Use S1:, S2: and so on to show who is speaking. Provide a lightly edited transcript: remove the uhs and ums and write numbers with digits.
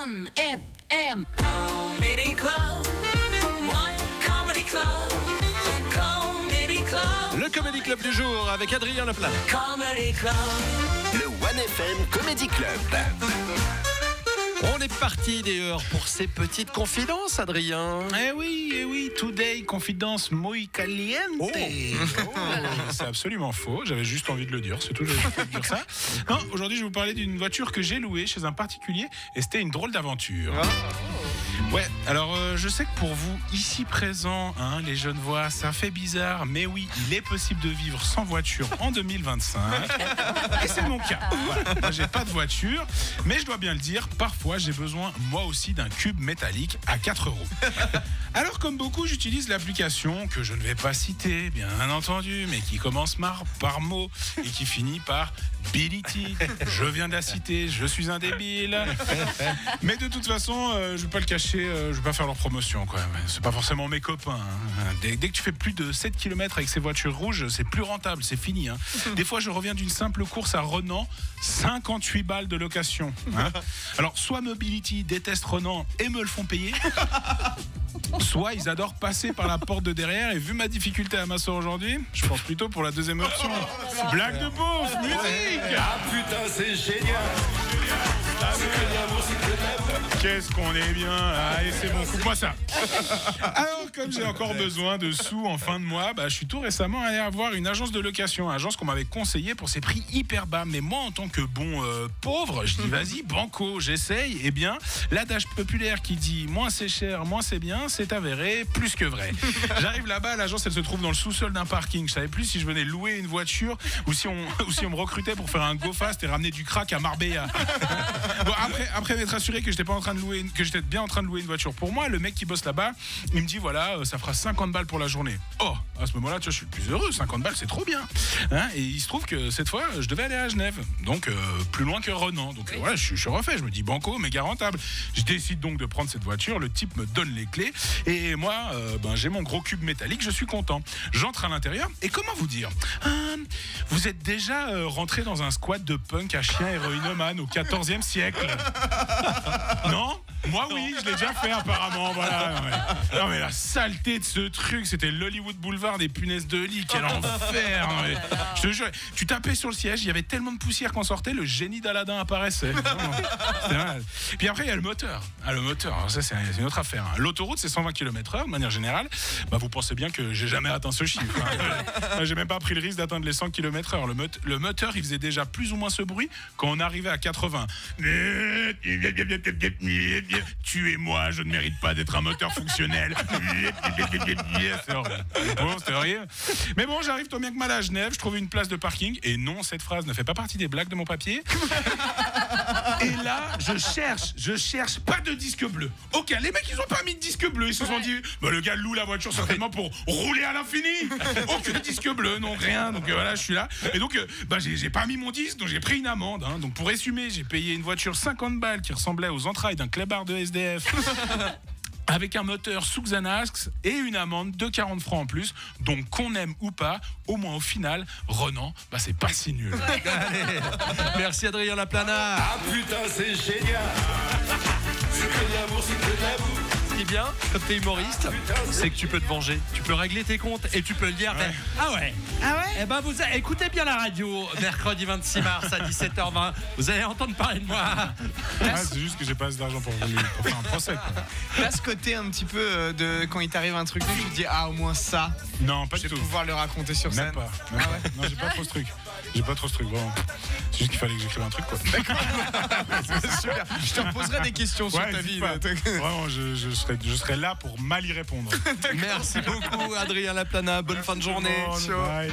S1: One FM Comedy Club. One Comedy Club. Comedy Club.
S2: Le Comedy Club du jour avec Adrien Leplana.
S1: Comedy Club.
S3: Le One FM Comedy Club.
S2: On est parti d'ailleurs pour ces petites confidences, Adrien.
S4: Eh oui, today, confidence muy caliente.
S2: Oh.
S4: C'est absolument faux, j'avais juste envie de le dire, c'est tout, j'avais juste envie de dire ça. Non, aujourd'hui je vais vous parler d'une voiture que j'ai louée chez un particulier et c'était une drôle d'aventure. Ouais, alors je sais que pour vous, ici présents, les Genevois, ça fait bizarre, mais oui, il est possible de vivre sans voiture en 2025. Et c'est mon cas. Voilà. Moi, j'ai pas de voiture, mais je dois bien le dire, parfois j'ai besoin moi aussi d'un cube métallique à 4 €. Alors comme beaucoup, j'utilise l'application que je ne vais pas citer, bien entendu, mais qui commence par mot et qui finit par Bility. Je viens de la citer, je suis un débile. Mais de toute façon, je vais pas le cacher, je vais pas faire leur promotion, quoi. C'est pas forcément mes copains. Dès que tu fais plus de 7 km avec ces voitures rouges, c'est plus rentable, c'est fini. Des fois, je reviens d'une simple course à Renan, 58 balles de location. Alors, soit Mobility déteste Renan et me le font payer, soit ils adorent passer par la porte de derrière, et vu ma difficulté à m'asseoir aujourd'hui, je pense plutôt pour la deuxième option. Blague de beauf, musique.
S3: Ah putain, c'est génial.
S4: Qu'est-ce qu'on est bien. Allez, c'est bon, coupe-moi ça. Alors, comme j'ai encore besoin de sous en fin de mois, je suis tout récemment allé voir une agence de location, agence qu'on m'avait conseillée pour ses prix hyper bas. Mais moi, en tant que bon pauvre, je dis vas-y, banco, j'essaye. Eh bien, l'adage populaire qui dit moins c'est cher, moins c'est bien, c'est avéré plus que vrai. J'arrive là-bas, l'agence, elle se trouve dans le sous-sol d'un parking. Je savais plus si je venais louer une voiture ou si on me recrutait pour faire un go fast et ramener du crack à Marbella. Bon, après m'être assuré que j'étais bien en train de louer une voiture pour moi, le mec qui bosse là-bas, il me dit voilà, ça fera 50 balles pour la journée. Oh, à ce moment-là, tu vois, je suis le plus heureux, 50 balles, c'est trop bien. Et il se trouve que cette fois, je devais aller à Genève, donc plus loin que Renan. Donc voilà, je suis refait, je me dis banco, méga rentable. Je décide donc de prendre cette voiture, le type me donne les clés, et moi, j'ai mon gros cube métallique, je suis content. J'entre à l'intérieur, et comment vous dire, vous êtes déjà rentré dans un squat de punk à chien héroïnomane au 14e siècle? Non? Moi oui, je l'ai déjà fait apparemment, voilà. Non mais la saleté de ce truc, c'était l'Hollywood Boulevard des punaises de lit, quel enfer. Non, mais, je te jure, tu tapais sur le siège, il y avait tellement de poussière qu'en sortait, le génie d'Aladin apparaissait. C'était malade. Puis après il y a le moteur. Le moteur, alors ça c'est une autre affaire. L'autoroute c'est 120 km/h de manière générale. Vous pensez bien que j'ai jamais atteint ce chiffre. J'ai même pas pris le risque d'atteindre les 100 km/h. Le moteur il faisait déjà plus ou moins ce bruit quand on arrivait à 80. Tuez-moi, je ne mérite pas d'être un moteur fonctionnel. C'est horrible. Bon, c'était horrible. Mais bon, j'arrive tant bien que mal à Genève, je trouve une place de parking, et non, cette phrase ne fait pas partie des blagues de mon papier. Et là, je cherche pas de disque bleu. Ok, les mecs, ils ont pas mis de disque bleu. Ils se sont dit, le gars loue la voiture certainement pour rouler à l'infini. Aucun disque bleu, non, rien. Donc voilà, je suis là. Et donc, j'ai pas mis mon disque, donc j'ai pris une amende. Donc pour résumer, j'ai payé une voiture 50 balles qui ressemblait aux entrailles d'un clébard de SDF. Avec un moteur sous Xanax et une amende de 40 francs en plus. Donc qu'on aime ou pas, au moins au final, Renan, c'est pas si nul.
S2: Merci Adrien Leplana.
S3: Ah putain, c'est génial. C'est que de l'amour, c'est que de l'amour.
S2: Ce qui est bien, comme t'es humoriste, c'est que tu peux te venger. Tu peux régler tes comptes et tu peux le dire.
S4: Ouais.
S2: Ah ouais. Eh ben vous écoutez bien la radio, mercredi 26 mars à 17h20. Vous allez entendre parler de moi.
S4: C'est juste que j'ai pas assez d'argent pour faire un procès, quoi.
S5: Là, ce côté un petit peu de quand il t'arrive un truc, tu te dis au moins ça,
S4: Non, pas
S5: je
S4: du
S5: vais
S4: tout.
S5: pouvoir le raconter sur
S4: Même
S5: scène.
S4: pas. Non, j'ai pas trop ce truc. Vraiment. C'est juste qu'il fallait que j'écrive un truc, quoi.
S5: Super. Je te reposerai des questions sur ta vie.
S4: Vraiment, je serai là pour mal y répondre.
S2: Merci beaucoup Adrien Leplana. Bonne fin de journée.
S4: Bye.